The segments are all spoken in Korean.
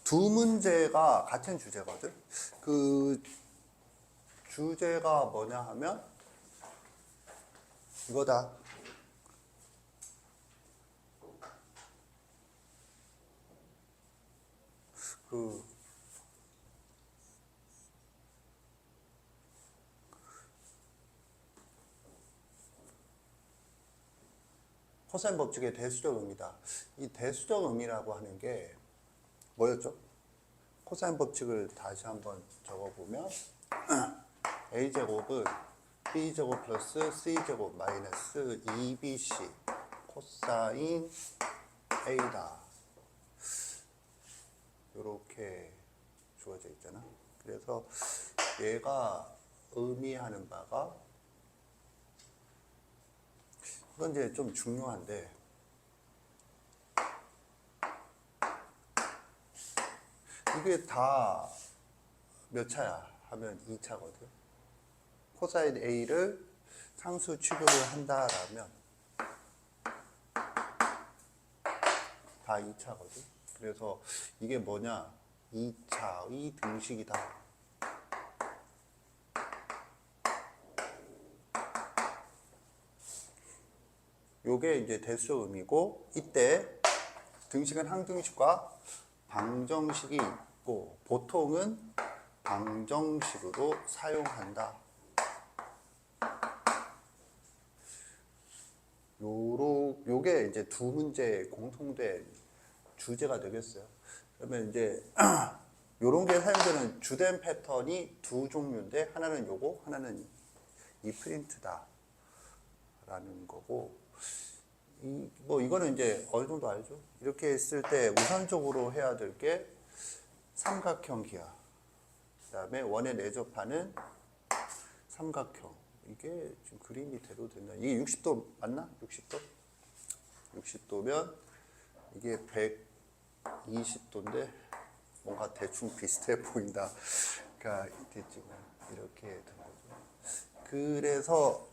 두 문제가 같은 주제거든. 그 주제가 뭐냐 하면 이거다. 그 코사인 법칙의 대수적 의미다. 이 대수적 의미라고 하는 게 뭐였죠? 코사인 법칙을 다시 한번 적어보면 a제곱은 b제곱 플러스 c제곱 마이너스 2bc 코사인 a다. 이렇게 주어져 있잖아. 그래서 얘가 의미하는 바가 이건 이제 좀 중요한데 이게 다 몇 차야 하면 2차거든. 코사인 A를 상수 취급을 한다라면 다 2차거든. 그래서 이게 뭐냐? 2차의 등식이다. 요게 이제 대수적 의미고, 이때 등식은 항등식과 방정식이 있고, 보통은 방정식으로 사용한다. 요게 이제 두 문제의 공통된 주제가 되겠어요. 그러면 이제 요런 게 사용되는 주된 패턴이 두 종류인데, 하나는 요거, 하나는 이 프린트다 라는 거고, 이거는 이제 어느 정도 알죠? 이렇게 했을 때 우선적으로 해야 될 게 삼각형 기하, 그 다음에 원에 내접하는 삼각형. 이게 지금 그림이 대로 된다. 이게 60도 맞나? 60도? 60도면 이게 120도인데 뭔가 대충 비슷해 보인다. 그러니까 지금 이렇게 된 거죠. 그래서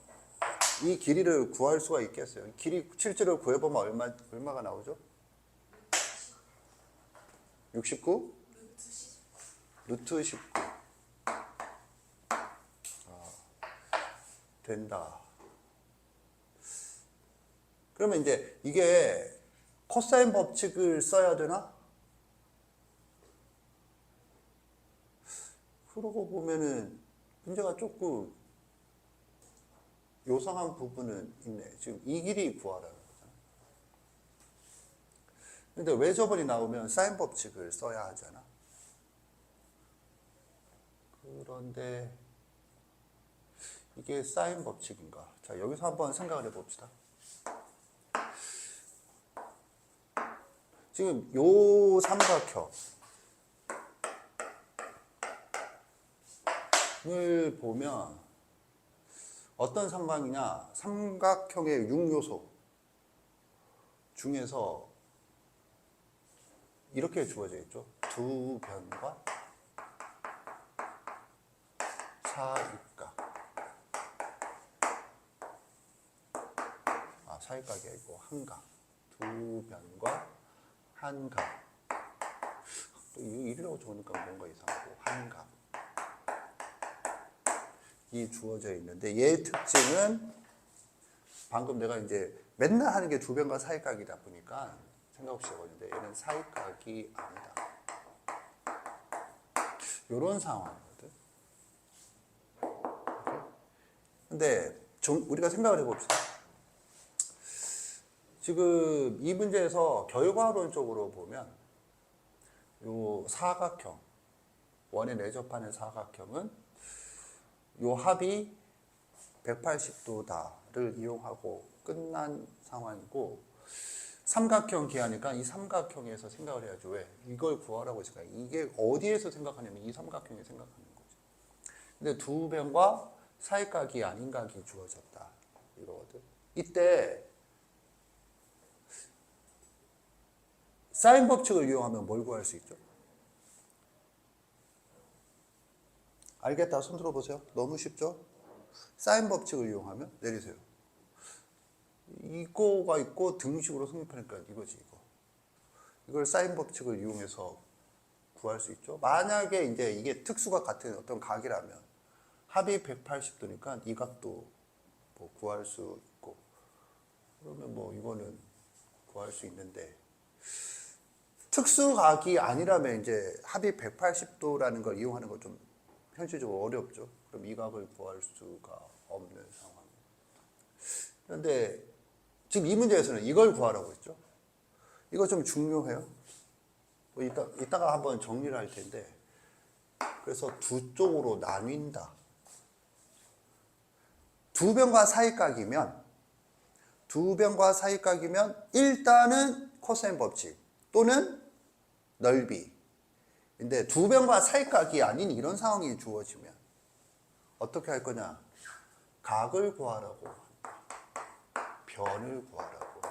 이 길이를 구할 수가 있겠어요. 길이 실제로 구해보면 얼마가 나오죠? 69? 루트 19. 된다. 그러면 이제 이게 코사인 법칙을 써야 되나? 그러고 보면은 문제가 조금 요상한 부분은 있네. 지금 이 길이 구하라는 거잖아. 근데 왜 저번이 나오면 사인 법칙을 써야 하잖아. 그런데 이게 사인 법칙인가? 자, 여기서 한번 생각을 해봅시다. 지금 요 삼각형을 보면 어떤 상황이냐? 삼각형의 6요소 중에서 이렇게 주어져 있죠. 두 변과 사익각. 사익각이 아니고 한각. 두 변과 한각. 또 이리라고 적으니까 뭔가 이상하고 한각. 이 주어져 있는데 얘의 특징은 방금 내가 이제 맨날 하는 게 두 변과 사익각이다 보니까 생각 없이 적었는데 얘는 사익각이 아니다. 이런 상황이거든. 근데 우리가 생각을 해봅시다. 지금 이 문제에서 결과론적으로 보면 요 사각형, 원에 내접하는 사각형은 요 합이 180도다를 이용하고 끝난 상황이고, 삼각형 기하니까 이 삼각형에서 생각을 해야죠. 왜? 이걸 구하라고 제가 이게 어디에서 생각하냐면 이 삼각형에 생각하는 거죠. 근데 두 변과 사익각이 아닌 각이 주어졌다. 이거거든. 이때 사인 법칙을 이용하면 뭘 구할 수 있죠? 알겠다. 손 들어보세요. 너무 쉽죠? 사인 법칙을 이용하면 내리세요. 이거가 있고 등식으로 성립하니까 이거지 이거. 이걸 사인 법칙을 이용해서 구할 수 있죠. 만약에 이제 이게 특수각 같은 어떤 각이라면 합이 180도니까 이 각도 뭐 구할 수 있고, 그러면 뭐 이거는 구할 수 있는데, 특수각이 아니라면 이제 합이 180도라는 걸 이용하는 건 좀 현실적으로 어렵죠. 그럼 이 각을 구할 수가 없는 상황입니다. 그런데 지금 이 문제에서는 이걸 구하라고 했죠. 이거 좀 중요해요. 뭐 이따가 한번 정리를 할 텐데, 그래서 두 쪽으로 나뉜다. 두 변과 사이각이면 일단은 코사인 법칙 또는 넓이. 근데 두 변과 사이각이 아닌 이런 상황이 주어지면 어떻게 할 거냐? 각을 구하라고, 변을 구하라고.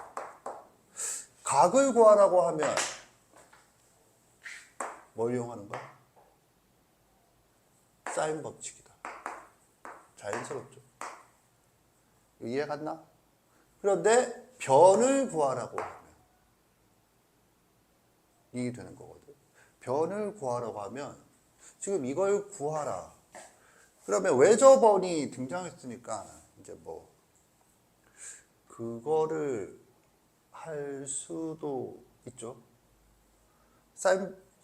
각을 구하라고 하면 뭘 이용하는 거야? 사인 법칙이다. 자연스럽죠? 이해 갔나? 그런데 변을 구하라고 하면 이게 되는 거거든. 변을 구하라고 하면 지금 이걸 구하라. 그러면 외접원이 등장했으니까 이제 뭐 그거를 할 수도 있죠.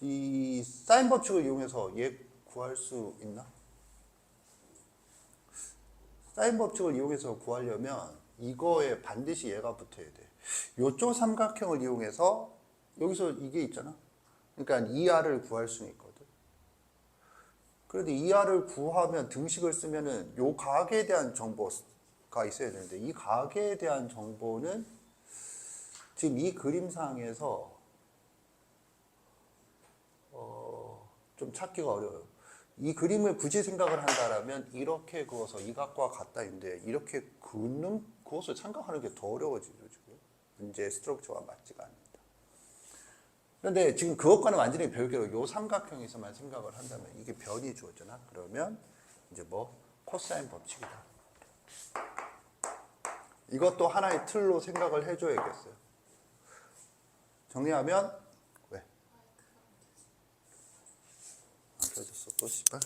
이 사인 법칙을 이용해서 얘 구할 수 있나? 사인 법칙을 이용해서 구하려면 이거에 반드시 얘가 붙어야 돼. 요쪽 삼각형을 이용해서 여기서 이게 있잖아. 그러니까 2R을 구할 수는 있거든. 그런데 2R을 구하면 등식을 쓰면은 요 각에 대한 정보가 있어야 되는데, 이 각에 대한 정보는 지금 이 그림상에서 좀 찾기가 어려워요. 이 그림을 굳이 생각을 한다라면 이렇게 그어서 이 각과 같다인데, 이렇게 그것을 생각하는 게 더 어려워지죠. 지금 문제의 스트럭처가 맞지가 않는다. 그런데 지금 그것과는 완전히 별개로 요 삼각형에서만 생각을 한다면 이게 변이 주어지나? 그러면 이제 뭐 코사인 법칙이다. 이것도 하나의 틀로 생각을 해줘야겠어요. 정리하면 왜? 안 펴졌어 또 씨발.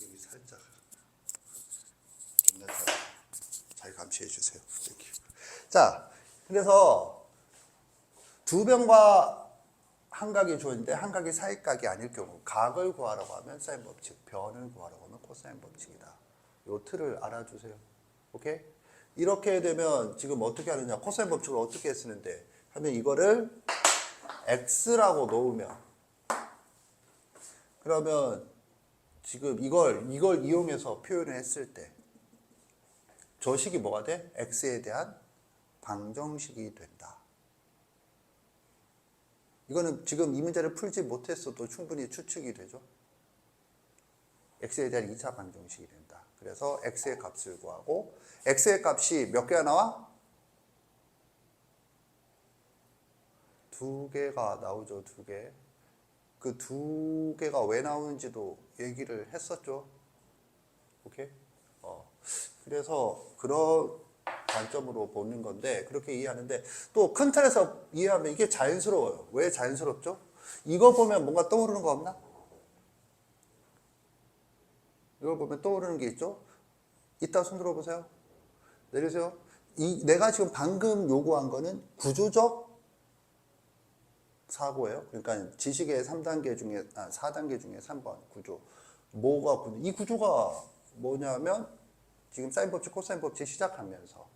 여기 살짝 존나 잘 감시해 주세요. 자, 그래서 두 변과 한 각이 주어진데 한 각이 사이각이 아닐 경우 각을 구하라고 하면 사인 법칙, 변을 구하라고 하면 코사인 법칙이다. 요 틀을 알아주세요. 오케이? 이렇게 되면 지금 어떻게 하느냐? 코사인 법칙을 어떻게 쓰는데 하면 이거를 x라고 놓으면, 그러면 지금 이걸 이용해서 표현을 했을 때 저 식이 뭐가 돼? x에 대한 방정식이 된다. 이거는 지금 이 문제를 풀지 못했어도 충분히 추측이 되죠. x에 대한 2차 방정식이 된다. 그래서 x의 값을 구하고, x의 값이 몇 개가 나와? 두 개가 나오죠. 두 개. 그 두 개가 왜 나오는지도 얘기를 했었죠. 오케이? 그래서 그런 관점으로 보는 건데, 그렇게 이해하는데, 또 큰 틀에서 이해하면 이게 자연스러워요. 왜 자연스럽죠? 이거 보면 뭔가 떠오르는 거 없나? 이걸 보면 떠오르는 게 있죠? 이따 손 들어보세요. 내리세요. 내가 지금 방금 요구한 거는 구조적 사고예요. 그러니까 지식의 4단계 중에 3번 구조. 이 구조가 뭐냐면, 지금 사인 법칙, 코사인 법칙 시작하면서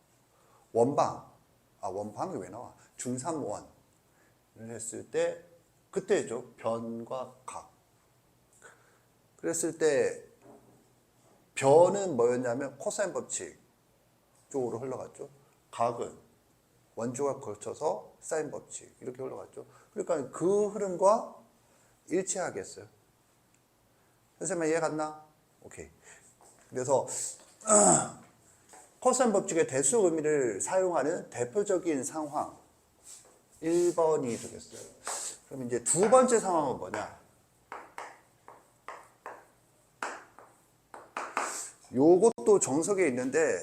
원방이 왜 나와? 중삼원을 했을 때, 그때죠. 변과 각. 그랬을 때 변은 뭐였냐면 코사인 법칙 쪽으로 흘러갔죠. 각은 원주가 걸쳐서 사인 법칙 이렇게 흘러갔죠. 그러니까 그 흐름과 일치하겠어요. 선생님 이해 갔나? 오케이. 그래서 코사인 법칙의 대수 의미를 사용하는 대표적인 상황 1번이 되겠어요. 그럼 이제 두 번째 상황은 뭐냐? 요것도 정석에 있는데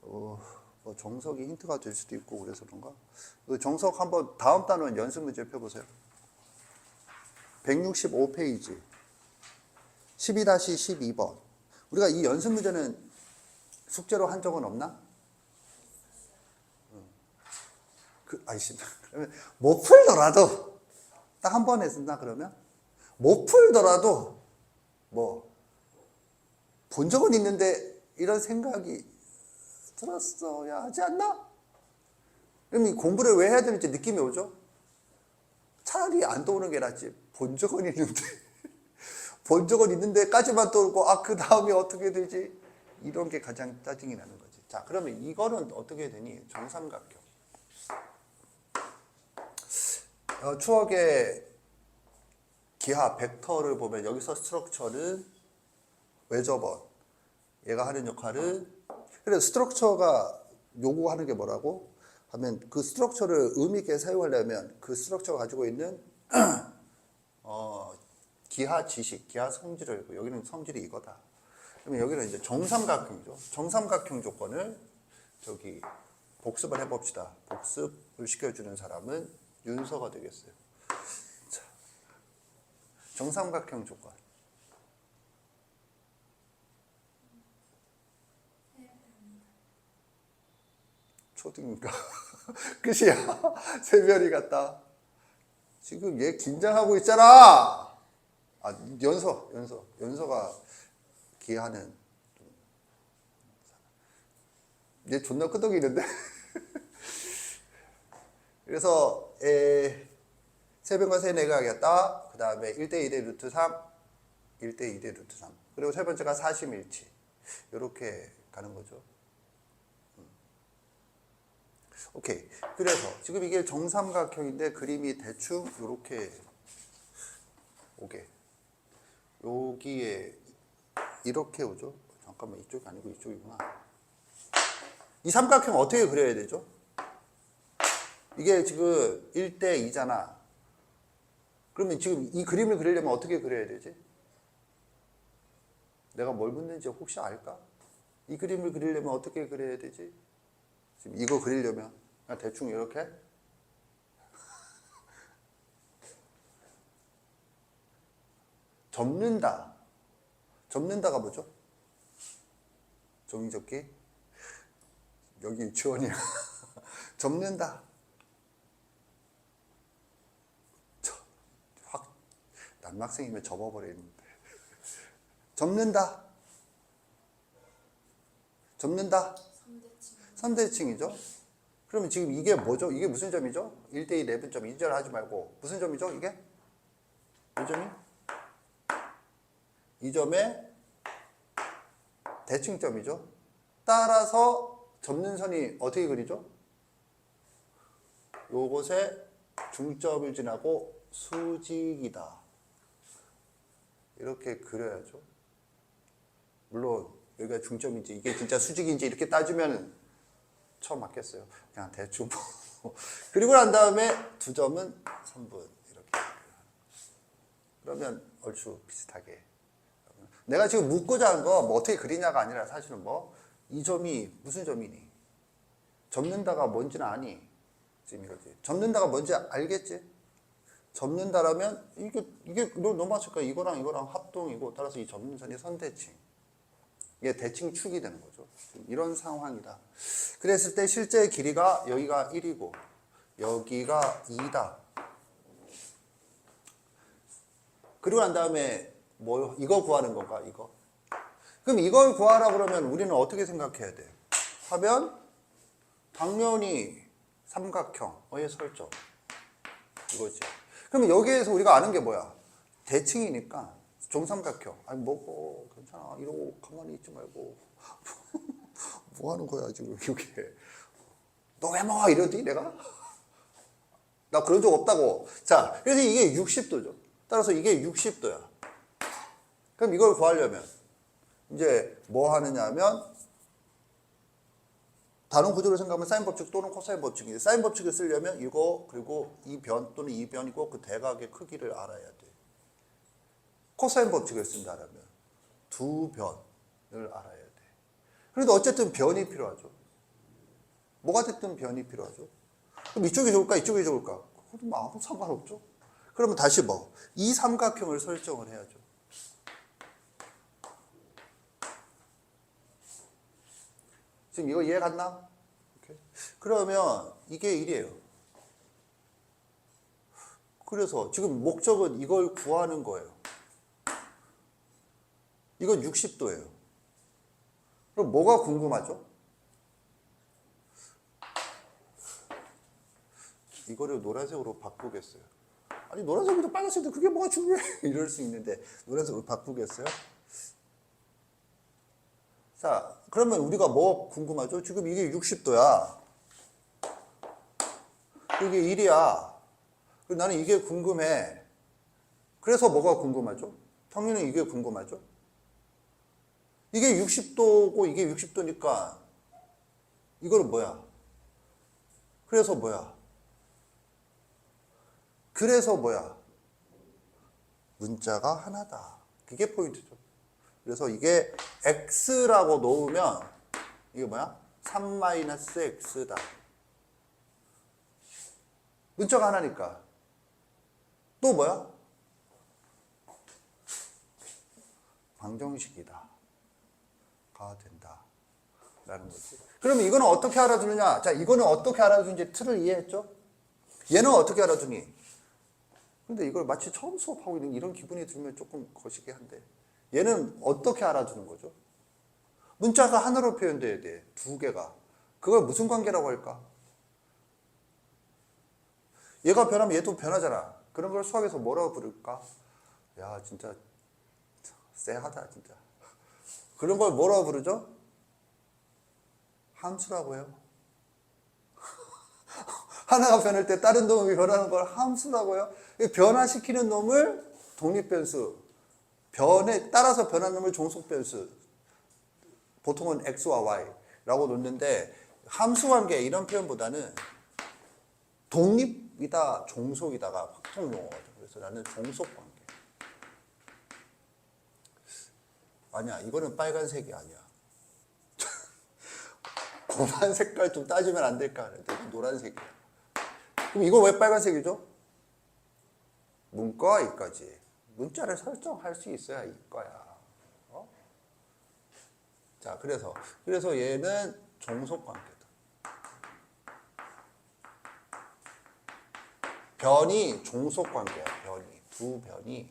뭐 정석이 힌트가 될 수도 있고 그래서 그런가? 그 정석 한번 다음 단원 연습 문제 펴보세요. 165페이지 12-12번. 우리가 이 연습 문제는 숙제로 한 적은 없나? 아이씨, 그러면 못 풀더라도 딱 한 번 했었나 그러면? 못 풀더라도 뭐 본 적은 있는데 이런 생각이 들었어야 하지 않나? 그럼 이 공부를 왜 해야 되는지 느낌이 오죠? 차라리 안 떠오르는 게 낫지. 본 적은 있는데 본 적은 있는데까지만 떠오르고 그 다음에 어떻게 되지? 이런 게 가장 짜증이 나는 거지. 자, 그러면 이거는 어떻게 되니? 정삼각형. 추억의 기하 벡터를 보면 여기서 스트럭처는 외접원, 얘가 하는 역할은, 그래서 스트럭처가 요구하는 게 뭐라고 하면 그 스트럭처를 의미 있게 사용하려면 그 스트럭처가 가지고 있는 기하 지식, 기하 성질을, 여기는 성질이 이거다. 그러면 여기는 이제 정삼각형이죠. 정삼각형 조건을 저기 복습을 해봅시다. 복습을 시켜주는 사람은 윤서가 되겠어요. 자, 정삼각형 조건. 초등인가? 끝이야. 세별이 같다. 지금 얘 긴장하고 있잖아. 연서가 기하는. 얘 존나 끄덕이는데? 그래서 세변과 세네가 하겠다. 그 다음에 1대 2대 루트 3, 1대 2대 루트 3. 그리고 세 번째가 사심일치. 이렇게 가는 거죠. 오케이. 그래서 지금 이게 정삼각형인데 그림이 대충 이렇게 오게. 여기에 이렇게 오죠. 잠깐만, 이쪽이 아니고 이쪽이구나. 이 삼각형 어떻게 그려야 되죠? 이게 지금 1대 2잖아. 그러면 지금 이 그림을 그리려면 어떻게 그려야 되지? 내가 뭘 묻는지 혹시 알까? 이 그림을 그리려면 어떻게 그려야 되지? 지금 이거 그리려면 그냥 대충 이렇게 접는다. 접는다가 뭐죠? 종이접기. 여기 유치원이야. 접는다. 확 남학생이면 접어버리는데. 접는다. 접는다. 3대칭이죠. 그러면 지금 이게 뭐죠? 이게 무슨 점이죠? 1대2 내분점. 이절 하지 말고 무슨 점이죠? 이게? 이 점이? 이 점의 대칭점이죠. 따라서 접는 선이 어떻게 그리죠? 요것에 중점을 지나고 수직이다. 이렇게 그려야죠. 물론 여기가 중점인지 이게 진짜 수직인지 이렇게 따지면 처음 맞겠어요. 그냥 대충. 그리고 난 다음에 두 점은 3분 이렇게. 그러면 얼추 비슷하게. 내가 지금 묻고자 한 거 뭐 어떻게 그리냐가 아니라 사실은 뭐 이 점이 무슨 점이니? 접는다가 뭔지는 아니. 지금 이거지. 접는다가 뭔지 알겠지? 접는다라면 이게 너무 맞을 거야. 이거랑 합동이고 따라서 이 접는 선이 선대칭. 이게 대칭축이 되는 거죠. 이런 상황이다. 그랬을 때 실제 길이가 여기가 1이고 여기가 2다. 그리고 난 다음에 뭐 이거 구하는 건가? 이거. 그럼 이걸 구하라 그러면 우리는 어떻게 생각해야 돼? 하면 당연히 삼각형의 설정. 이거지. 그러면 여기에서 우리가 아는 게 뭐야? 대칭이니까 정삼각형. 아니 먹어. 괜찮아. 이러고 가만히 있지 말고. 뭐 하는 거야 지금 이게. 너 왜 먹어? 이러지 내가? 나 그런 적 없다고. 자, 그래서 이게 60도죠. 따라서 이게 60도야. 그럼 이걸 구하려면 이제 뭐 하느냐 하면 다른 구조로 생각하면 사인 법칙 또는 코사인 법칙인데 사인 법칙을 쓰려면 이거 그리고 이 변 또는 이 변이고 그 대각의 크기를 알아야 돼. 코사인 법칙을 쓴다라면 두 변을 알아야 돼. 그래도 어쨌든 변이 필요하죠. 뭐가 됐든 변이 필요하죠. 그럼 이쪽이 좋을까? 이쪽이 좋을까? 그것도 뭐 아무 상관없죠. 그러면 다시 뭐? 이 삼각형을 설정을 해야죠. 지금 이거 이해 갔나? 오케이. 그러면 이게 1이에요. 그래서 지금 목적은 이걸 구하는 거예요. 이건 60도예요. 그럼 뭐가 궁금하죠? 이거를 노란색으로 바꾸겠어요. 아니 노란색부터 빨간색도 그게 뭐가 중요해? 이럴 수 있는데 노란색으로 바꾸겠어요? 자, 그러면 우리가 뭐 궁금하죠? 지금 이게 60도야. 이게 1이야. 나는 이게 궁금해. 그래서 뭐가 궁금하죠? 평균은 이게 궁금하죠? 이게 60도고 이게 60도니까 이거는 뭐야? 그래서 뭐야? 그래서 뭐야? 문자가 하나다. 그게 포인트죠. 그래서 이게 x라고 놓으면 이게 뭐야? 3-x다. 문자가 하나니까. 또 뭐야? 방정식이다. 가 된다. 라는 거지. 그러면 이거는 어떻게 알아두느냐? 자, 이거는 어떻게 알아두는지 틀을 이해했죠? 얘는 어떻게 알아두니? 근데 이걸 마치 처음 수업하고 있는 이런 기분이 들면 조금 거시기 한데. 얘는 어떻게 알아두는 거죠? 문자가 하나로 표현돼야 돼. 두 개가. 그걸 무슨 관계라고 할까? 얘가 변하면 얘도 변하잖아. 그런 걸 수학에서 뭐라고 부를까? 야, 진짜 쎄하다, 진짜. 그런 걸 뭐라고 부르죠? 함수라고 해요. 하나가 변할 때 다른 놈이 변하는 걸 함수라고 해요. 변화시키는 놈을 독립변수, 변에 따라서 변하는 놈을 종속변수, 보통은 x와 y라고 놓는데 함수관계 이런 표현보다는 독립이다, 종속이다가 확통 용어거든. 그래서 나는 종속관계. 아니야, 이거는 빨간색이 아니야. 고만 색깔 좀 따지면 안 될까 하는데 노란색이야. 그럼 이거 왜 빨간색이죠? 문과 이까지 문자를 설정할 수 있어야 이거야. 어? 자, 그래서 얘는 종속관계다. 변이 종속관계야. 변이 두 변이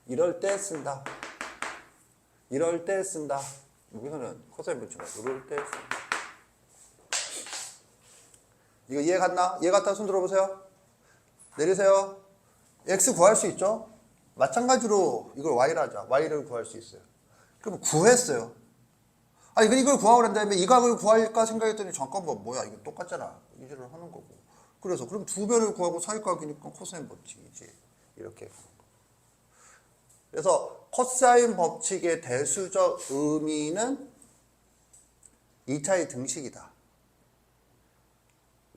이럴 때 쓴다. 이럴 때 쓴다. 여기서는 코사인 분치가 이럴 때 쓴다. 이거 이해 갔나? 이해 갔다 손 들어보세요. 내리세요. x 구할 수 있죠? 마찬가지로 이걸 y를 하자. y를 구할 수 있어요. 그럼 구했어요. 아니 이걸 구하고 난 다음에 이 값을 구할까 생각했더니 잠깐만 뭐야 이거 똑같잖아. 이제를 하는 거고. 그래서 그럼 두 변을 구하고 사이각이니까 코사인 법칙이지. 이렇게. 그래서 코사인 법칙의 대수적 의미는 2차의 등식이다.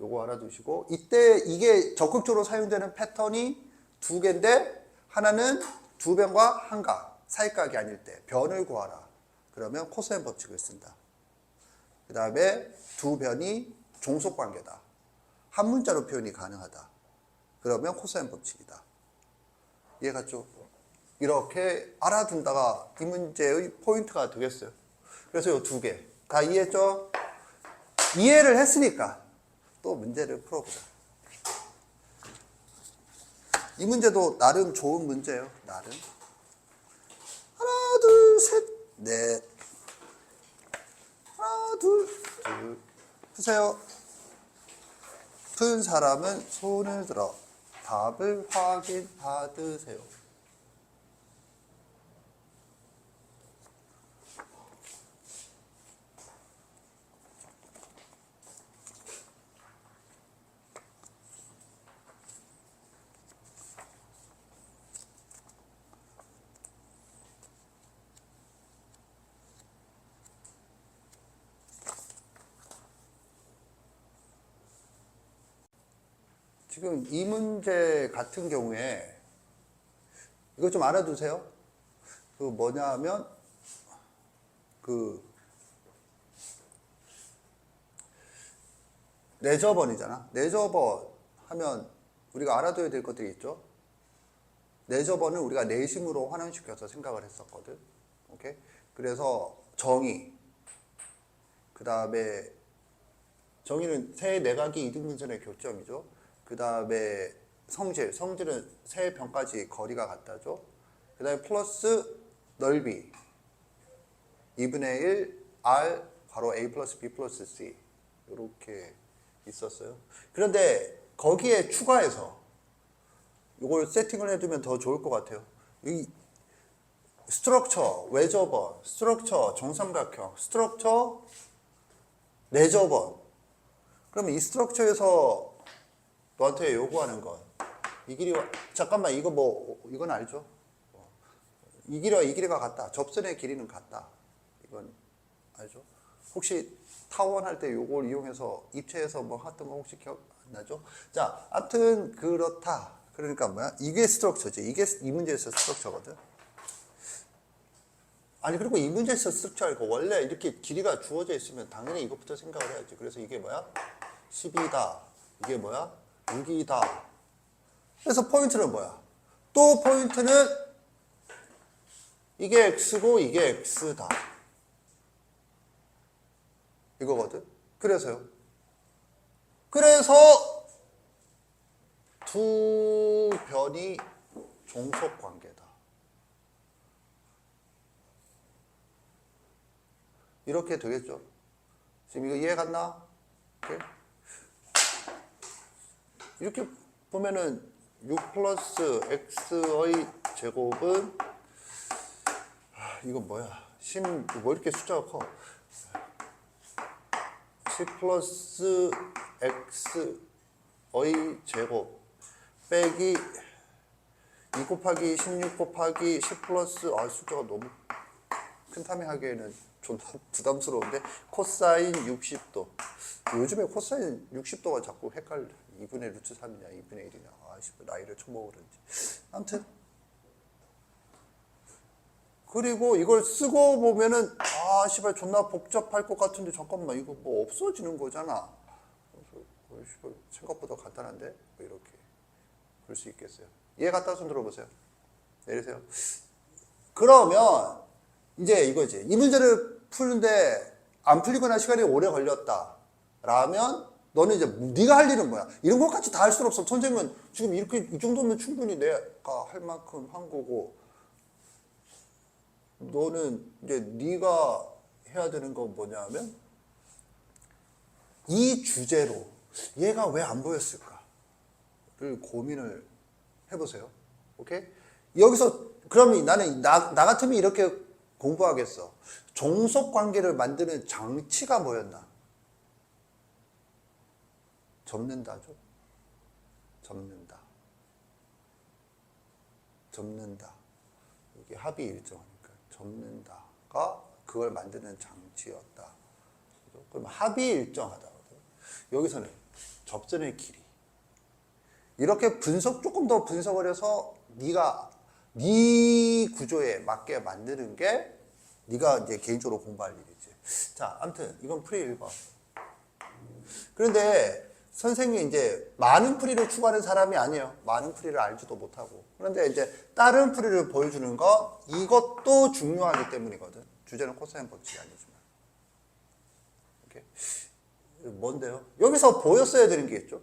요거 알아두시고 이때 이게 적극적으로 사용되는 패턴이 두 개인데 하나는 두 변과 한 각, 사이각이 아닐 때 변을 구하라. 그러면 코사인 법칙을 쓴다. 그 다음에 두 변이 종속관계다. 한 문자로 표현이 가능하다. 그러면 코사인 법칙이다. 이해갔죠? 이렇게 알아둔다가 이 문제의 포인트가 되겠어요. 그래서 이 두 개 다 이해했죠? 이해를 했으니까 또 문제를 풀어보자. 이 문제도 나름 좋은 문제예요. 나름. 하나, 둘, 셋, 넷. 하나, 둘. 푸세요. 푼 사람은 손을 들어 답을 확인받으세요. 지금 이 문제 같은 경우에 이거 좀 알아두세요. 그 뭐냐 하면 그 레저번이잖아. 레저번 하면 우리가 알아둬야 될 것들이 있죠. 내저번을 우리가 내심으로 환원시켜서 생각을 했었거든. 오케이? 그래서 정의, 그 다음에 정의는 세 내각이 이등분선의 교점이죠. 그 다음에 성질은 세 변까지 거리가 같다죠. 그 다음에 플러스 넓이 2분의 1 R 괄호 A 플러스 B 플러스 C 이렇게 있었어요. 그런데 거기에 추가해서 이걸 세팅을 해두면 더 좋을 것 같아요. 이 스트럭처, 외저번, 스트럭처, 정삼각형, 스트럭처, 내저번. 그러면 이 스트럭처에서 너한테 요구하는 건 이 길이와 잠깐만 이거 뭐 이건 알죠? 이 길이와 이 길이가 같다. 접선의 길이는 같다. 이건 알죠? 혹시 타원 할 때 요걸 이용해서 입체해서 뭐 했던 거 혹시 기억 안 나죠? 자, 아무튼 그렇다. 그러니까 뭐야? 이게 스트럭처지. 이게 이 문제에서 스트럭처거든. 아니 그리고 이 문제에서 스트럭처가 원래 이렇게 길이가 주어져 있으면 당연히 이것부터 생각을 해야지. 그래서 이게 뭐야? 12다. 이게 뭐야? 6이다. 그래서 포인트는 뭐야? 또 포인트는 이게 x고 이게 x다. 이거거든. 그래서요. 그래서 두 변이 종속 관계다. 이렇게 되겠죠. 지금 이거 이해 갔나? 이렇게 보면은 6 플러스 x의 제곱은 이건 뭐야? 뭐 이렇게 숫자가 커? 10 플러스 x의 제곱 빼기 2 곱하기 16 곱하기 10 플러스 숫자가 너무 큰 탐이 하기에는 존나 부담스러운데 코사인 60도. 요즘에 코사인 60도가 자꾸 헷갈려. 2분의 루트 3이냐 2분의 1이냐 나이를 처먹으는지. 아무튼 그리고 이걸 쓰고 보면은 씨발 존나 복잡할 것 같은데 잠깐만 이거 뭐 없어지는 거잖아. 그래서 생각보다 간단한데 뭐 이렇게 그럴 수 있겠어요. 이해 갔다 손 들어보세요. 내리세요. 그러면 이제 이거지. 이 문제를 푸는데 안 풀리거나 시간이 오래 걸렸다 라면 너는 이제 네가 할 일은 뭐야? 이런 것까지 다 할 수는 없어. 선생님은 지금 이렇게 이 정도면 충분히 내가 할 만큼 한 거고 너는 이제 네가 해야 되는 건 뭐냐면 이 주제로 얘가 왜 안 보였을까를 고민을 해보세요. 오케이? 여기서 그러면 나는 나 같으면 이렇게 공부하겠어. 종속 관계를 만드는 장치가 뭐였나? 접는다죠. 접는다. 이게 합이 일정하니까 접는다가 그걸 만드는 장치였다. 그럼 합이 일정하다거든. 여기서는 접선의 길이. 이렇게 조금 더 분석을 해서 네가 네 구조에 맞게 만드는 게 네가 이제 개인적으로 공부할 일이지. 자, 아무튼 이건 풀이 1번. 그런데 선생님이 이제 많은 풀이를 추구하는 사람이 아니에요. 많은 풀이를 알지도 못하고. 그런데 이제 다른 풀이를 보여주는 거 이것도 중요하기 때문이거든. 주제는 코사인 법칙이 아니지만. 이렇게 뭔데요? 여기서 보였어야 되는 게 있죠.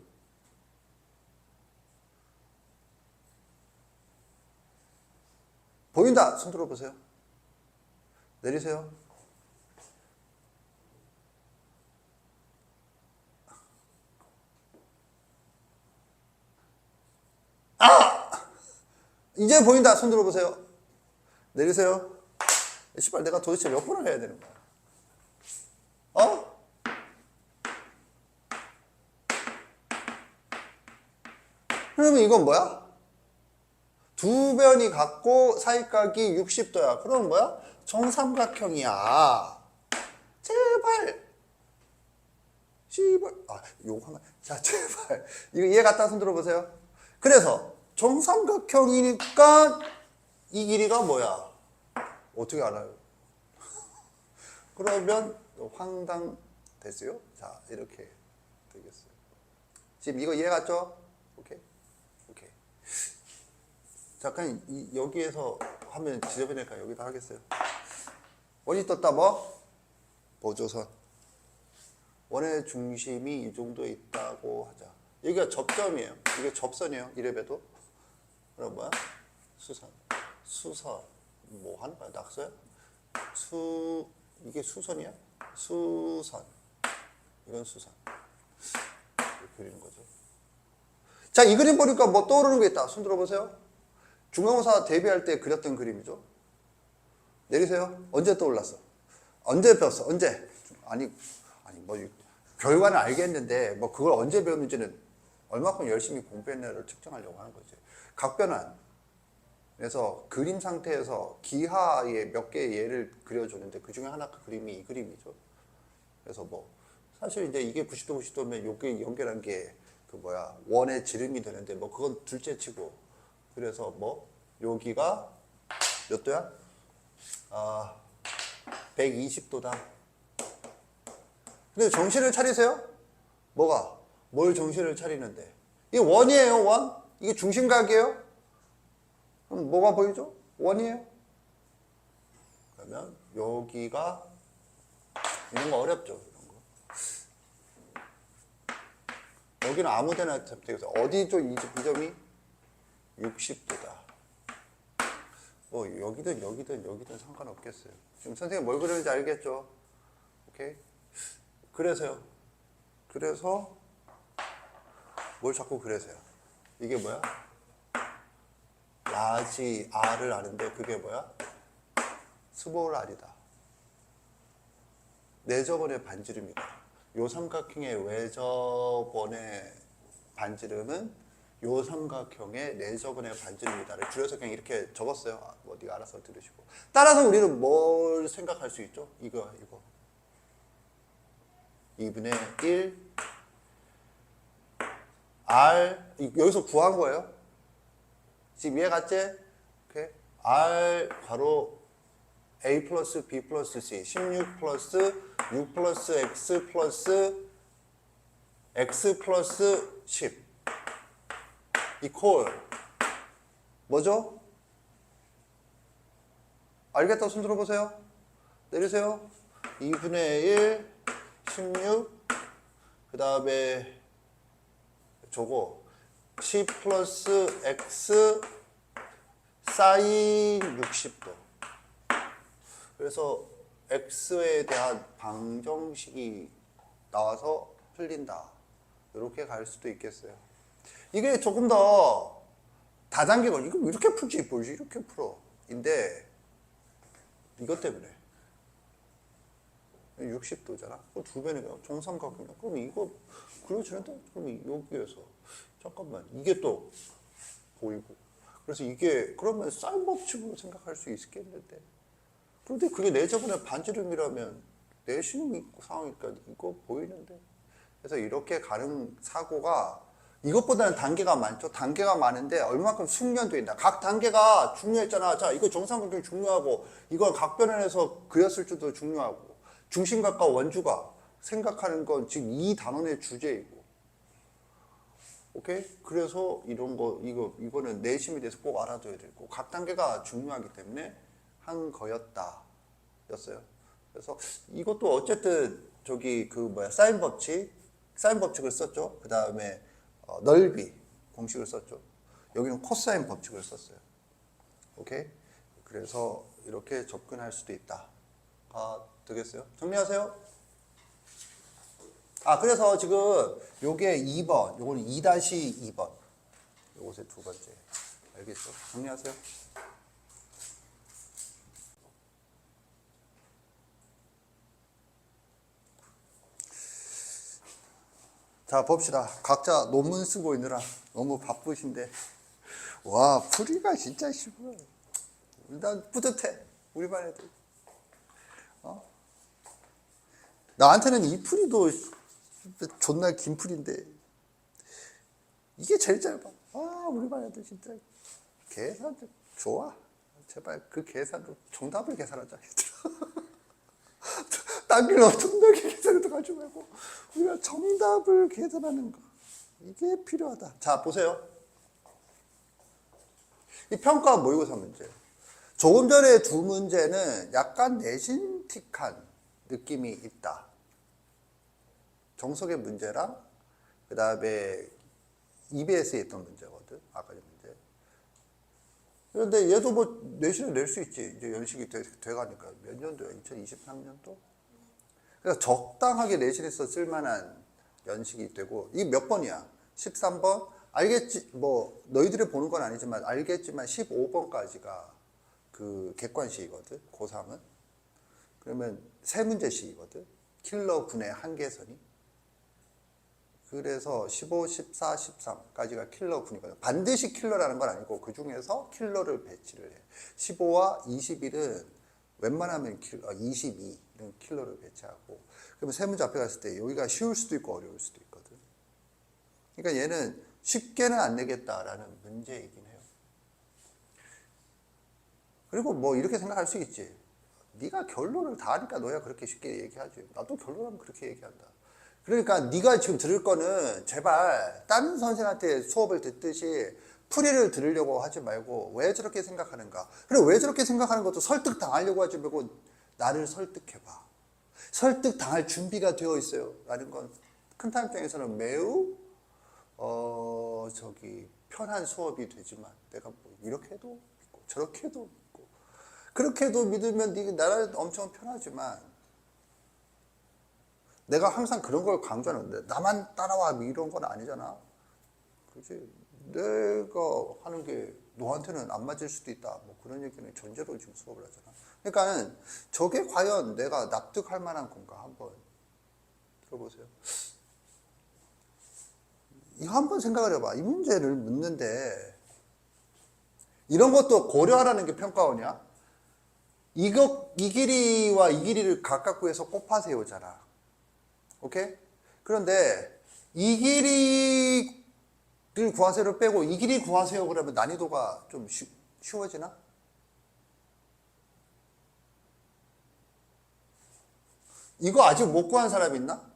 보인다. 손 들어보세요. 내리세요. 이제 보인다. 손 들어보세요. 내리세요. 씨발 내가 도대체 몇 번을 해야 되는 거야? 그러면 이건 뭐야? 두 변이 같고 사이각이 60도야. 그럼 뭐야? 정삼각형이야. 제발. 씨발. 요거 하나. 자, 제발. 이거 이해 갔다 손 들어보세요. 그래서 정삼각형이니까 이 길이가 뭐야? 어떻게 알아요? 그러면 황당됐어요? 자, 이렇게 되겠어요. 지금 이거 이해 갔죠? 오케이? 오케이. 잠깐 여기에서 하면 지저분하니까 여기다 하겠어요. 원이 떴다 뭐? 보조선. 원의 중심이 이 정도에 있다고 하자. 여기가 접점이에요. 이게 접선이에요. 이래봬도. 그럼 뭐야? 수선. 수선. 뭐 하는 거야? 낙서야? 이게 수선이야? 수선. 이건 수선. 이렇게 그리는 거죠. 자, 이 그림 보니까 뭐 떠오르는 게 있다. 손 들어보세요. 중간고사 데뷔할 때 그렸던 그림이죠. 내리세요. 언제 떠올랐어? 언제 배웠어? 언제? 아니 뭐 결과는 알겠는데 뭐 그걸 언제 배웠는지는 얼마큼 열심히 공부했냐를 측정하려고 하는 거지. 각변환. 그래서 그림 상태에서 기하의 몇 개의 예를 그려줬는데 그 중에 하나 그림이 이 그림이죠. 그래서 뭐 사실 이제 이게 90도 90도면 여기 연결한 게 그 뭐야 원의 지름이 되는데 뭐 그건 둘째치고. 그래서 뭐 여기가 몇 도야? 120도다. 근데 정신을 차리세요? 뭐가? 뭘 정신을 차리는데? 이게 원이에요, 원? 이게 중심각이에요? 그럼 뭐가 보이죠? 원이에요? 그러면 여기가 이런 거 어렵죠, 이런 거. 여기는 아무데나 잡되겠어. 어디죠, 이 점이? 60도다. 뭐 여기든 상관없겠어요. 지금 선생님 뭘 그러는지 알겠죠? 오케이? 그래서요. 그래서 뭘 자꾸 그래서요. 이게 뭐야? 라지 R을 아는데 그게 뭐야? 스몰 R이다. 내저번의 반지름이다. 요 삼각형의 외저번의 반지름은 요 삼각형의 내저번의 반지름이다를 줄여서 그냥 이렇게 적었어요. 뭐 네가 알아서 들으시고. 따라서 우리는 뭘 생각할 수 있죠? 이거 2분의 1 R 여기서 구한 거예요. 지금 이해갔지? 오케이. R 괄호 A 플러스 B 플러스 C 16 플러스 6 플러스 X 플러스 X 플러스 10 이퀄 뭐죠? 알겠다고 손 들어보세요. 내리세요. 2분의 1 16 그 다음에 저거 10 플러스 X 사인 60도. 그래서 X에 대한 방정식이 나와서 풀린다. 이렇게 갈 수도 있겠어요. 이게 조금 더 다단계가 이거 이렇게 풀지 뭐지 이렇게 풀어. 인데 이것 때문에 60도잖아. 그럼 두 배니까 정삼각형이야. 그럼 이거 그려주는데 그럼 여기에서 잠깐만 이게 또 보이고. 그래서 이게 그러면 사인 법칙으로 생각할 수 있겠는데. 그런데 그게 내저번의 반지름이라면 내시경 상황이니까 이거 보이는데. 그래서 이렇게 가는 사고가 이것보다는 단계가 많죠. 단계가 많은데 얼마큼 숙련되어 있나. 각 단계가 중요했잖아. 자, 이거 정삼각형이 중요하고 이걸 각변환해서 그렸을 줄도 중요하고 중심각과 원주가 생각하는 건 지금 이 단원의 주제이고. 오케이? 그래서 이런 거 이거는 내심에 대해서 꼭 알아둬야 되고 각 단계가 중요하기 때문에 한 거였다. 였어요. 그래서 이것도 어쨌든 저기 사인 법칙을 썼죠. 그 다음에 넓이 공식을 썼죠. 여기는 코사인 법칙을 썼어요. 오케이? 그래서 이렇게 접근할 수도 있다. 되겠어요? 정리하세요. 그래서 지금 요게 2번, 요거는 2-2번. 요것의 두 번째. 알겠죠? 정리하세요. 자, 봅시다. 각자 논문 쓰고 있느라 너무 바쁘신데. 와, 풀이가 진짜 쉽어. 난 뿌듯해. 우리 반 애들. 나한테는 이 풀이도 존나 긴 풀인데. 이게 제일 짧아. 우리 반 애들 진짜. 계산 좋아. 제발 그 계산도 정답을 계산하자. 딴 길로 정답을 계산도 가지 말고 우리가 정답을 계산하는 거. 이게 필요하다. 자, 보세요. 이 평가 모의고사 문제. 조금 전에 두 문제는 약간 내신틱한 느낌이 있다. 정석의 문제랑 그 다음에 EBS에 있던 문제거든. 아까 전 문제. 그런데 얘도 뭐 내신을 낼 수 있지. 이제 연식이 돼가니까. 몇 년도야? 2023년도? 그래서 적당하게 내신에서 쓸만한 연식이 되고, 이게 몇 번이야? 13번? 알겠지, 뭐, 너희들이 보는 건 아니지만, 알겠지만 15번까지가 그 객관식이거든, 고3은. 그러면 세 문제씩이거든. 킬러 군의 한계선이. 그래서 15, 14, 13까지가 킬러 군이거든. 반드시 킬러라는 건 아니고, 그 중에서 킬러를 배치를 해. 15와 21은 웬만하면 킬러, 22는 킬러를 배치하고, 그러면 세 문제 앞에 갔을 때 여기가 쉬울 수도 있고 어려울 수도 있거든. 그러니까 얘는 쉽게는 안 내겠다라는 문제이긴 해요. 그리고 뭐 이렇게 생각할 수 있지. 네가 결론을 다 하니까 너야 그렇게 쉽게 얘기하지. 나도 결론하면 그렇게 얘기한다. 그러니까 네가 지금 들을 거는 제발 다른 선생한테 수업을 듣듯이 풀이를 들으려고 하지 말고 왜 저렇게 생각하는가. 그리고 왜 저렇게 생각하는 것도 설득 당하려고 하지 말고 나를 설득해봐. 설득 당할 준비가 되어 있어요. 라는 건 큰 타임 입장에서는 매우 편한 수업이 되지만 내가 뭐 이렇게 해도 믿고 저렇게 해도 믿고 그렇게 해도 믿으면 나는 엄청 편하지만 내가 항상 그런 걸 강조하는데 나만 따라와 이런 건 아니잖아. 그렇지? 내가 하는 게 너한테는 안 맞을 수도 있다. 뭐 그런 얘기는 전제로 지금 수업을 하잖아. 그러니까 저게 과연 내가 납득할 만한 건가 한번 들어보세요. 이거 한번 생각을 해봐. 이 문제를 묻는데 이런 것도 고려하라는 게 평가원이야. 이 길이와 이 길이를 각각 구해서 곱하세요잖아. 오케이? 그런데 이 길이를 구하세요를 빼고 이 길이 구하세요 그러면 난이도가 좀 쉬워지나? 이거 아직 못 구한 사람 있나?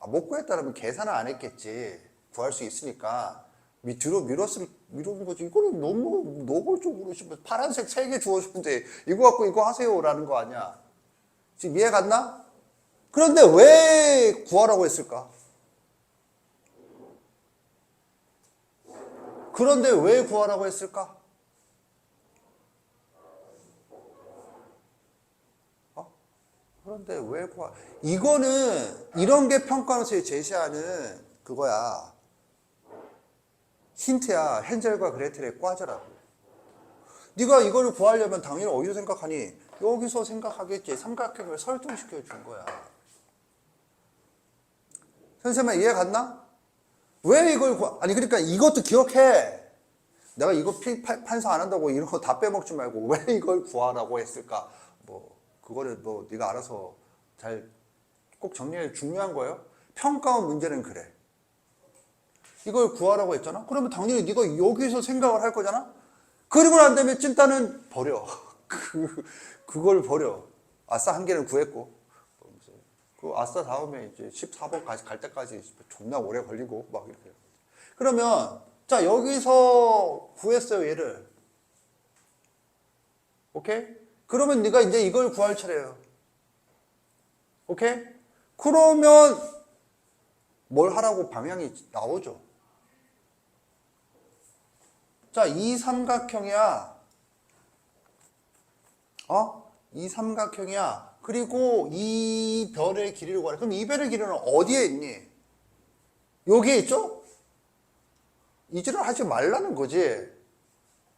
못 구했다면 계산을 안 했겠지. 구할 수 있으니까. 밑으로 미룬 거지. 이거는 너무 노골적으로 파란색 3개 주어주는데 이거 갖고 이거 하세요라는 거 아니야. 지금 이해 갔나? 그런데 왜 구하라고 했을까? 그런데 왜 구하라고 했을까? 그런데 왜 이거는 이런 게 평가원에서 제시하는 그거야. 힌트야. 헨젤과 그레텔의 과제라고. 네가 이걸 구하려면 당연히 어디서 생각하니? 여기서 생각하겠지. 삼각형을 설정시켜 준 거야. 선생님 이해 갔나? 왜 이걸 아니 그러니까 이것도 기억해. 내가 이거 판서 안 한다고 이런 거 다 빼먹지 말고 왜 이걸 구하라고 했을까? 뭐 그거를 뭐 네가 알아서 잘 꼭 정리해. 중요한 거예요. 평가원 문제는 그래. 이걸 구하라고 했잖아. 그러면 당연히 네가 여기서 생각을 할 거잖아. 그리고 난 다음에 찐따는 버려. 그걸 버려. 아싸 한 개는 구했고. 그 아싸 다음에 이제 14번까지 갈 때까지 존나 오래 걸리고 막 이렇게. 그러면 자 여기서 구했어요 얘를. 오케이? 그러면 네가 이제 이걸 구할 차례예요. 오케이? 그러면 뭘 하라고 방향이 나오죠. 자, 이 삼각형이야. 이 삼각형이야. 그리고 이 별의 길이를 구하래. 그럼 이 별의 길이는 어디에 있니? 여기에 있죠? 이질을 하지 말라는 거지.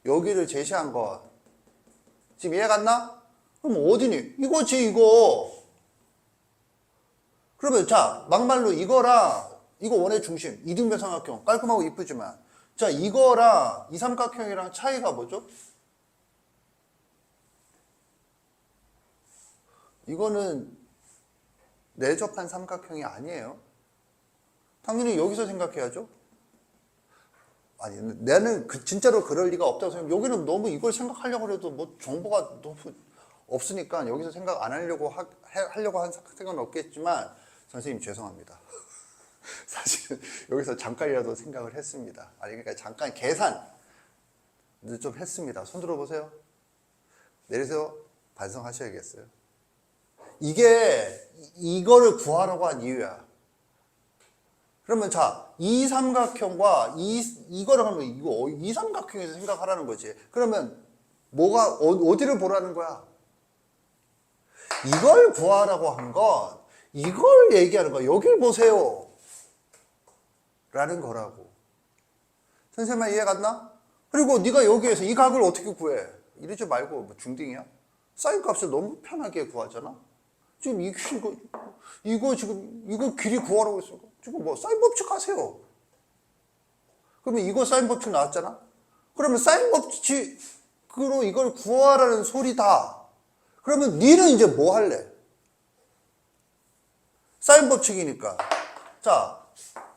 여기를 제시한 것. 지금 이해 갔나? 그럼 어디니? 이거지, 이거. 그러면 자, 막말로 이거랑 이거 원의 중심, 이등변 삼각형 깔끔하고 이쁘지만 자, 이거랑 이 삼각형이랑 차이가 뭐죠? 이거는 내접한 삼각형이 아니에요. 당연히 여기서 생각해야죠. 아니, 나는 진짜로 그럴 리가 없다고 생각해요. 여기는 너무 이걸 생각하려고 해도 뭐 정보가 너무 없으니까 여기서 생각 안 하려고 하려고 한 생각은 없겠지만 선생님 죄송합니다. 사실 여기서 잠깐이라도 생각을 했습니다. 아니 그러니까 잠깐 계산 좀 했습니다. 손 들어보세요. 내려서 반성하셔야겠어요. 이거를 구하라고 한 이유야. 그러면 자, 이 삼각형과 이거를 하면 이 삼각형에서 생각하라는 거지. 그러면 뭐가 어디를 보라는 거야? 이걸 구하라고 한 건 이걸 얘기하는 거야. 여길 보세요. 라는 거라고. 선생님 이해 갔나? 그리고 네가 여기에서 이 각을 어떻게 구해? 이러지 말고 뭐 중딩이야? 사인 값을 너무 편하게 구하잖아. 지금 이거 길이 구하라고 했으니까 지금 뭐 사인 법칙 하세요. 그러면 이거 사인 법칙 나왔잖아. 그러면 사인 법칙으로 이걸 구하라는 소리다. 그러면 니는 이제 뭐 할래? 사인 법칙이니까. 자,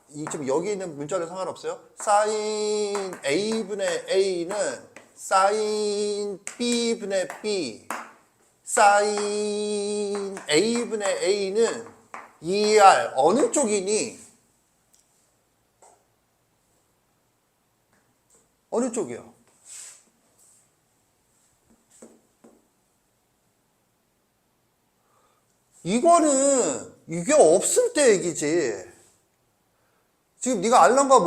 지금 여기 있는 문자는 상관없어요. 사인 A분의 A는 사인 B분의 B, 사인 A분의 A는 2R 어느 쪽이니? 어느 쪽이요? 이거는 이게 없을 때 얘기지. 지금 네가 알란가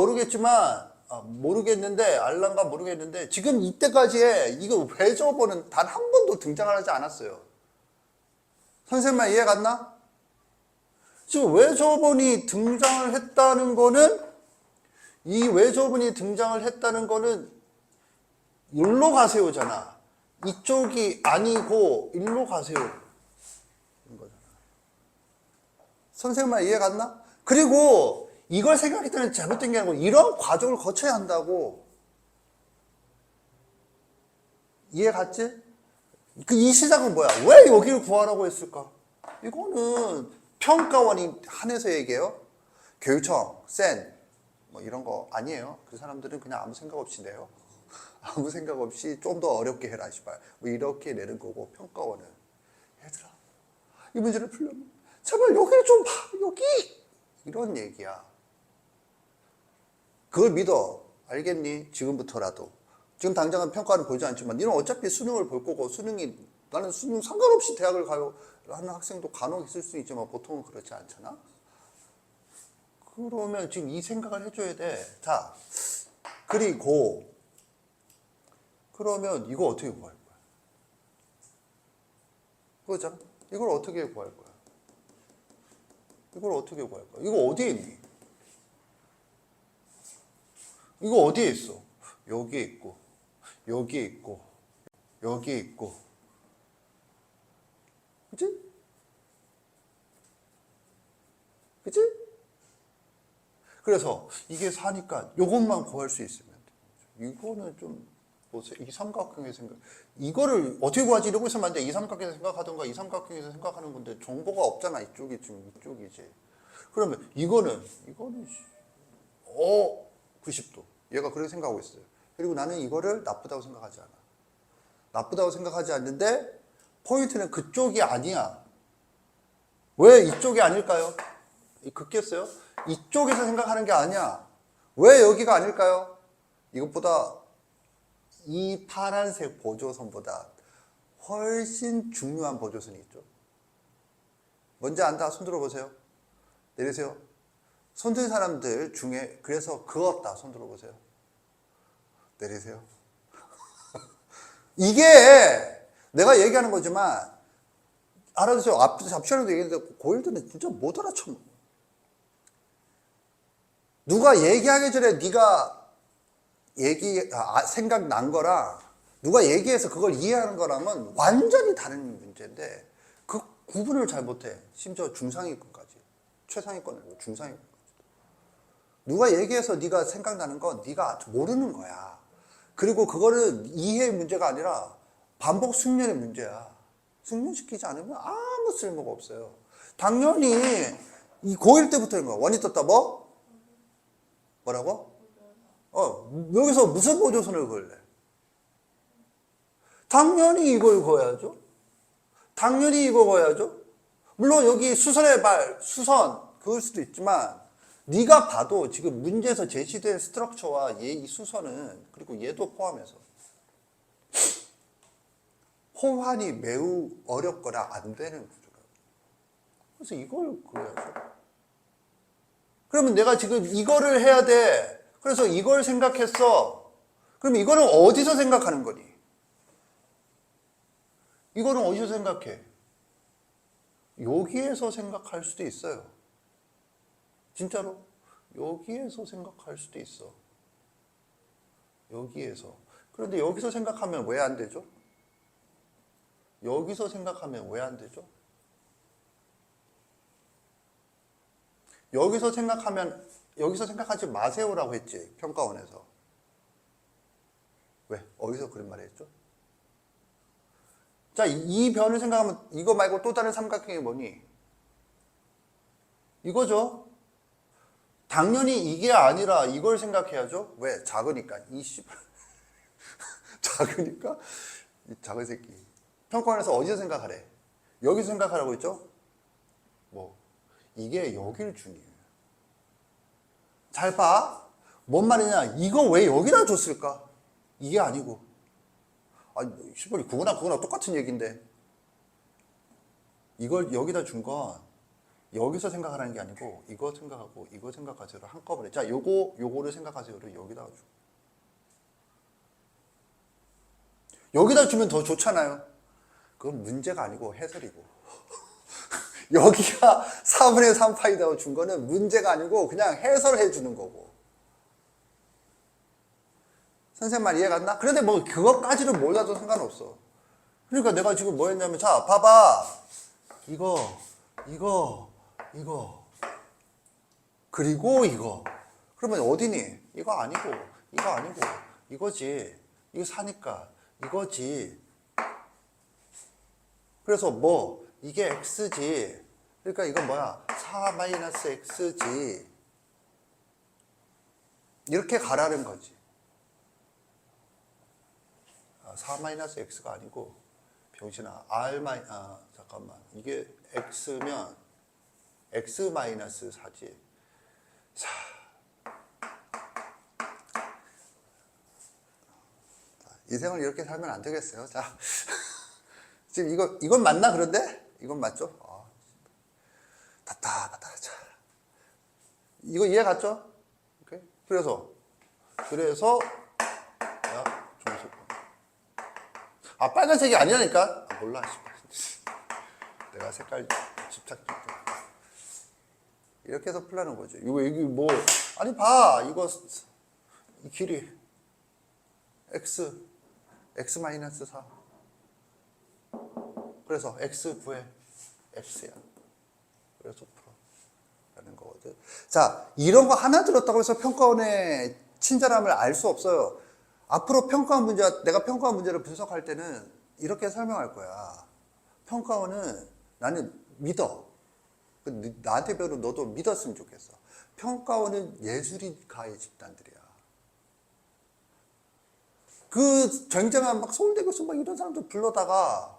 모르겠는데 지금 이때까지의 이거 외저번은 단 한 번도 등장하지 않았어요. 선생님만 이해 갔나? 지금 외저번이 등장을 했다는 거는 일로 가세요잖아. 이쪽이 아니고 일로 가세요. 거잖아. 선생님만 이해 갔나? 그리고 이걸 생각했더니 잘못된 게 아니고 이런 과정을 거쳐야 한다고. 이해 갔지? 이 시작은 뭐야? 왜 여기를 구하라고 했을까? 이거는 평가원이 한해서 얘기해요. 교육청, 센, 뭐 이런 거 아니에요. 그 사람들은 그냥 아무 생각 없이 내요. 아무 생각 없이 좀 더 어렵게 해라, 시발. 뭐 이렇게 내는 거고, 평가원은. 얘들아, 이 문제를 풀려면 제발 여기를 좀 봐, 여기! 이런 얘기야. 그걸 믿어. 알겠니? 지금부터라도. 지금 당장은 평가는 보지 않지만 너는 어차피 수능을 볼 거고 나는 수능 상관없이 대학을 가요 하는 학생도 간혹 있을 수 있지만 보통은 그렇지 않잖아. 그러면 지금 이 생각을 해줘야 돼. 자, 그리고 그러면 이거 어떻게 구할 거야? 그거잖아. 이걸 어떻게 구할 거야? 이거 어디에 있니? 이거 어디에 있어? 여기에 있고, 여기에 있고, 여기에 있고. 그치? 그치? 그래서 이게 4니까 이것만 구할 수 있으면 돼. 이거는 좀, 이 삼각형의 생각. 이거를 어떻게 구하지? 이러고 있으면 안 돼. 이 삼각형에서 생각하던가 이 삼각형에서 생각하는 건데 정보가 없잖아. 이쪽이 지금 이쪽이지. 그러면 이거는 90도. 얘가 그렇게 생각하고 있어요. 그리고 나는 이거를 나쁘다고 생각하지 않아. 나쁘다고 생각하지 않는데 포인트는 그쪽이 아니야. 왜 이쪽이 아닐까요? 긋겠어요? 이쪽에서 생각하는 게 아니야. 왜 여기가 아닐까요? 이것보다 이 파란색 보조선보다 훨씬 중요한 보조선이 있죠. 뭔지 안다? 손 들어보세요. 내리세요. 손든 사람들 중에 그래서 그었다. 손 들어보세요. 내리세요. 이게 내가 얘기하는 거지만 알아두세요. 앞시간에도 얘기했는데 고1들은 진짜 못 알아쳐. 누가 얘기하기 전에 네가 생각난 거랑 누가 얘기해서 그걸 이해하는 거랑은 완전히 다른 문제인데 그 구분을 잘 못해. 심지어 중상위권까지. 최상위권 아니고 중상위권. 누가 얘기해서 네가 생각나는 건 네가 모르는 거야. 그리고 그거는 이해의 문제가 아니라 반복 숙련의 문제야. 숙련시키지 않으면 아무 쓸모가 없어요. 당연히 이 고1 때부터인 거야. 원이 떴다 뭐? 뭐라고? 여기서 무슨 보조선을 그을래? 당연히 이걸 그어야죠. 당연히 이거 그어야죠. 물론 여기 수선의 발, 수선 그럴 수도 있지만 네가 봐도 지금 문제에서 제시된 스트럭처와 얘 이 수선은 그리고 얘도 포함해서 호환이 매우 어렵거나 안 되는 구조라고. 그래서 이걸 그려야죠. 그러면 내가 지금 이거를 해야 돼. 그래서 이걸 생각했어. 그럼 이거는 어디서 생각하는 거니? 이거는 어디서 생각해? 여기에서 생각할 수도 있어요. 진짜로 여기에서 생각할 수도 있어. 여기에서. 그런데 여기서 생각하면 왜 안 되죠? 여기서 생각하면 왜 안 되죠? 여기서 생각하지 마세요라고 했지, 평가원에서. 왜? 어디서 그런 말을 했죠? 자, 이 변을 생각하면 이거 말고 또 다른 삼각형이 뭐니? 이거죠. 당연히 이게 아니라 이걸 생각해야죠. 왜? 작으니까. 작으니까? 이 작은 새끼. 평가원에서 어디서 생각하래? 여기서 생각하라고 했죠? 뭐? 이게 여기를 주니. 잘 봐. 뭔 말이냐? 이거 왜 여기다 줬을까? 이게 아니고. 아니, 시벌이 그거나 똑같은 얘기인데. 이걸 여기다 준 건 여기서 생각하라는 게 아니고 이거 생각하고 이거 생각하세요를 한꺼번에. 자, 요거를 생각하세요를 여기다 줘. 여기다 주면 더 좋잖아요. 그건 문제가 아니고 해설이고. 여기가 4분의 3파이다고 준 거는 문제가 아니고 그냥 해설해 주는 거고. 선생님 말 이해 갔나? 그런데 뭐 그것까지는 몰라도 상관없어. 그러니까 내가 지금 뭐 했냐면, 자, 봐봐. 이거, 그리고 이거. 그러면 어디니? 이거 아니고, 이거지. 이거 사니까, 이거지. 그래서 뭐, 이게 x지. 그러니까 이건 뭐야? 4-x지. 이렇게 가라는 거지. 4-x가 아니고, 병신아, 잠깐만. 이게 x면, x-4지. 자. 인생을 이렇게 살면 안 되겠어요. 자. 지금 이건 맞나, 그런데? 이건 맞죠? 답답하다. 자. 이거 이해 갔죠? 오케이? 그래서, 야, 종소권. 빨간색이 아니라니까? 몰라, 내가 색깔 집착 좀. 이렇게 해서 풀라는 거죠. 여기 뭐, 아니, 봐. 이 길이. x-4. 그래서 x 구해. x야. 그래서 풀어라는 거거든. 자, 이런 거 하나 들었다고 해서 평가원의 친절함을 알 수 없어요. 앞으로 내가 평가원 문제를 분석할 때는 이렇게 설명할 거야. 평가원은 나는 믿어. 나한테 배우는 너도 믿었으면 좋겠어. 평가원은 예술가의 집단들이야. 그 쟁쟁한 막 서울대 교수 막 이런 사람들 불러다가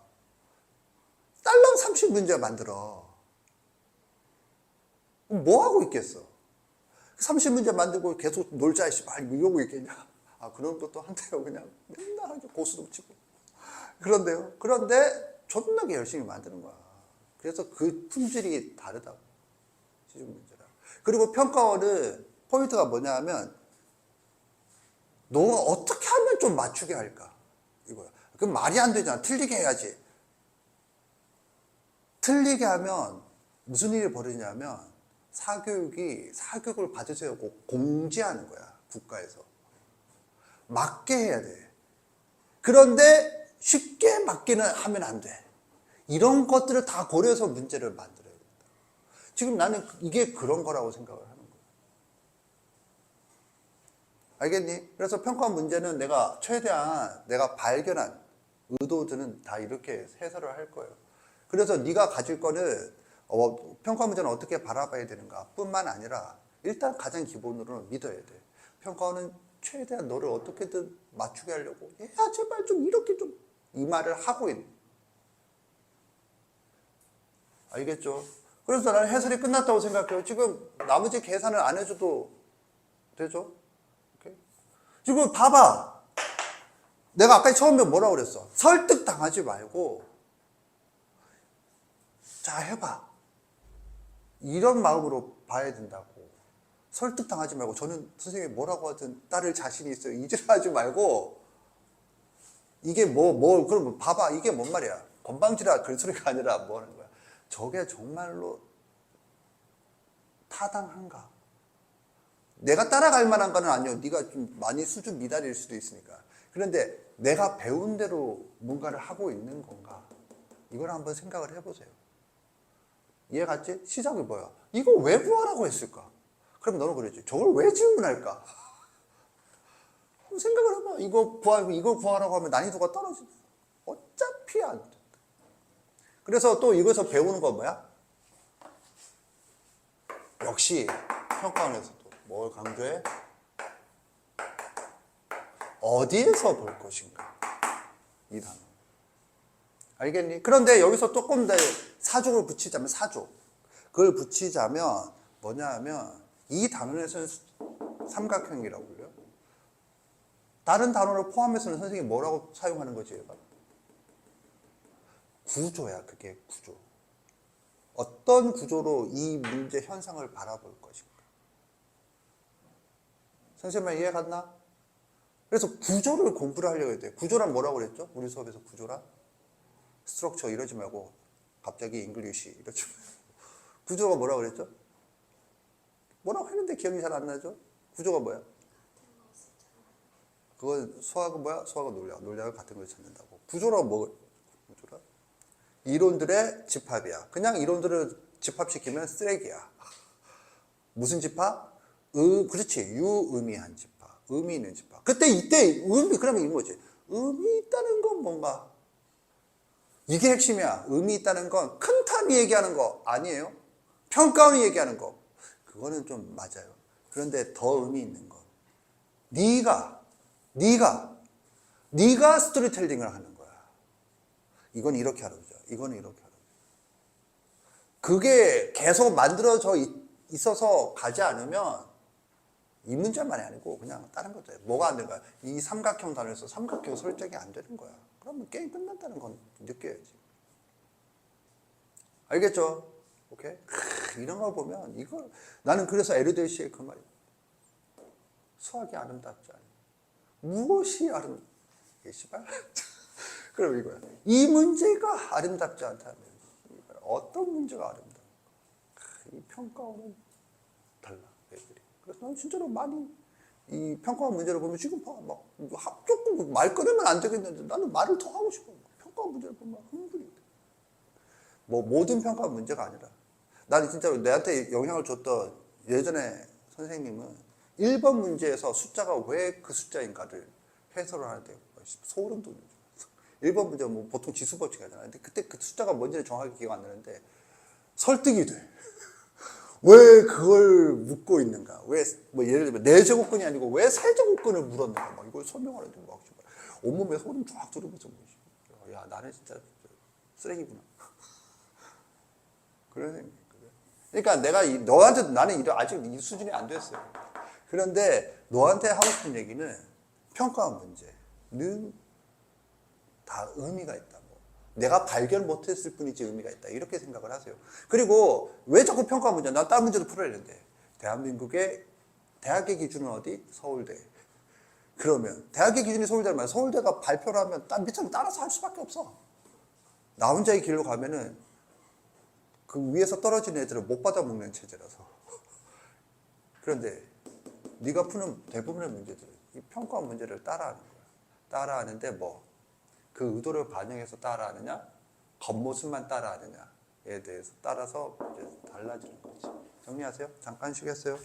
딸랑 30문제 만들어. 뭐 하고 있겠어? 30문제 만들고 계속 놀자, 이러고 있겠냐? 그런 것도 한대요. 그냥 맨날 고수도 치고. 그런데 존나게 열심히 만드는 거야. 그래서 그 품질이 다르다고. 시중 문제라. 그리고 평가원은 포인트가 뭐냐 하면, 너가 어떻게 하면 좀 맞추게 할까? 이거야. 그럼 말이 안 되잖아. 틀리게 해야지. 틀리게 하면 무슨 일이 벌어지냐면, 사교육을 받으세요. 공지하는 거야. 국가에서. 맞게 해야 돼. 그런데 쉽게 맞기는 하면 안 돼. 이런 것들을 다 고려해서 문제를 만들어야 된다. 지금 나는 이게 그런 거라고 생각을 하는 거야. 알겠니? 그래서 평가 문제는 최대한 내가 발견한 의도들은 다 이렇게 해설을 할 거예요. 그래서 네가 가질 거는 평가 문제는 어떻게 바라봐야 되는가 뿐만 아니라 일단 가장 기본으로는 믿어야 돼. 평가원은 최대한 너를 어떻게든 맞추게 하려고, 야, 제발 좀 이렇게 좀, 이 말을 하고 있는. 알겠죠? 그래서 나는 해설이 끝났다고 생각해요. 지금 나머지 계산을 안 해줘도 되죠? 오케이? 지금 봐봐. 내가 아까 처음에 뭐라고 그랬어? 설득당하지 말고 자 해봐. 이런 마음으로 봐야 된다고. 설득당하지 말고 저는 선생님이 뭐라고 하든 따를 자신이 있어요. 이질하지 말고 이게 그럼 봐봐. 이게 뭔 말이야. 건방지라 그런 소리가 아니라 뭐 하는 거야. 저게 정말로 타당한가? 내가 따라갈 만한 거는 아니요. 네가 좀 많이 수준 미달일 수도 있으니까. 그런데 내가 배운 대로 뭔가를 하고 있는 건가? 이걸 한번 생각을 해보세요. 이해 갔지? 시작이 뭐야? 이거 왜 구하라고 했을까? 그럼 너는 그러지. 저걸 왜 질문할까? 생각을 해봐. 이걸 구하라고 하면 난이도가 떨어진다. 어차피 안 된다. 그래서 또 이것을 배우는 건 뭐야? 역시 평가원에서도 뭘 강조해? 어디에서 볼 것인가? 이 단어. 알겠니? 그런데 여기서 조금 더 사족을 붙이자면 사족. 그걸 붙이자면 뭐냐 하면 이 단원에서는 삼각형이라고 불려요. 다른 단어를 포함해서는 선생님이 뭐라고 사용하는 거지? 얘가? 구조야. 그게 구조. 어떤 구조로 이 문제 현상을 바라볼 것인가? 선생님 이해 갔나? 그래서 구조를 공부를 하려고 했대요. 구조란 뭐라고 그랬죠? 우리 수업에서 구조란? 스트럭처 이러지 말고 갑자기 잉글리시 이러지 말고 구조가 뭐라고 그랬죠? 뭐라고 했는데 기억이 잘 안 나죠? 구조가 뭐야? 그건 수학은 뭐야? 수학은 논리학. 논리학은 같은 걸 찾는다고. 구조란 뭐? 구조란? 이론들의 집합이야. 그냥 이론들을 집합시키면 쓰레기야. 무슨 집합? 그렇지. 유의미한 집합. 의미 있는 집합. 이때 그러면 이런 거지. 의미 있다는 건 뭔가? 이게 핵심이야. 의미 있다는 건 큰 탐이 얘기하는 거 아니에요. 평가원이 얘기하는 거. 그거는 좀 맞아요. 그런데 더 의미 있는 건 네가 스토리텔링을 하는 거야. 이건 이렇게 하라고죠. 이거는 이렇게 하라고. 그게 계속 만들어져 있어서 가지 않으면 이 문제만이 아니고 그냥 다른 것도 해. 뭐가 안 되는 거야? 이 삼각형 단어에서 삼각형 설정이 안 되는 거야. 그러면 게임 끝난다는 건 느껴야지. 알겠죠? 오케이? 이런 걸 보면 나는 그래서 에르데시의 그 말이야. 수학이 아름답지 않아. 무엇이 아름답지? 씨발. 그럼 이거야. 이 문제가 아름답지 않다면 어떤 문제가 아름다워? 이 평가원은 달라. 애들이. 그래서 나는 진짜로 많이 이 평가원 문제를 보면 지금 봐. 조금 말 끊으면 안 되겠는데 나는 말을 더 하고 싶어. 평가원 문제를 보면 흥분이 돼. 모든 평가원 문제가 아니라 나는 진짜로 내한테 영향을 줬던 예전에 선생님은 1번 문제에서 숫자가 왜 그 숫자인가를 해설을 하는데 소름 돋는 줄 알았어. 1번 문제 보통 지수 법칙 하잖아. 근데 그때 그 숫자가 뭔지는 정확히 기억 안 나는데 설득이 돼. 왜 그걸 묻고 있는가? 예를 들면 4제곱근이 아니고 왜 3제곱근을 물었는가? 이걸 설명하는데 온몸에 소름 쫙 돋으면서 야 나는 진짜 쓰레기구나. 그런 생각이. 그러니까 내가 너한테도 나는 아직 이 수준이 안 됐어요. 그런데 너한테 하고 싶은 얘기는 평가원 문제는 다 의미가 있다고. 내가 발견 못했을 뿐이지 의미가 있다. 이렇게 생각을 하세요. 그리고 왜 자꾸 평가원 문제? 난 다른 문제도 풀어야 되는데. 대한민국의 대학의 기준은 어디? 서울대. 그러면 대학의 기준이 서울대면 서울대가 발표를 하면 밑으로 따라서 할 수밖에 없어. 나 혼자의 길로 가면은 그 위에서 떨어진 애들을 못 받아먹는 체제라서. 그런데 네가 푸는 대부분의 문제들은 이 평가 문제를 따라하는 거야. 따라하는데 그 의도를 반영해서 따라하느냐, 겉모습만 따라하느냐에 대해서 따라서 이제 달라지는 거지. 정리하세요. 잠깐 쉬겠어요.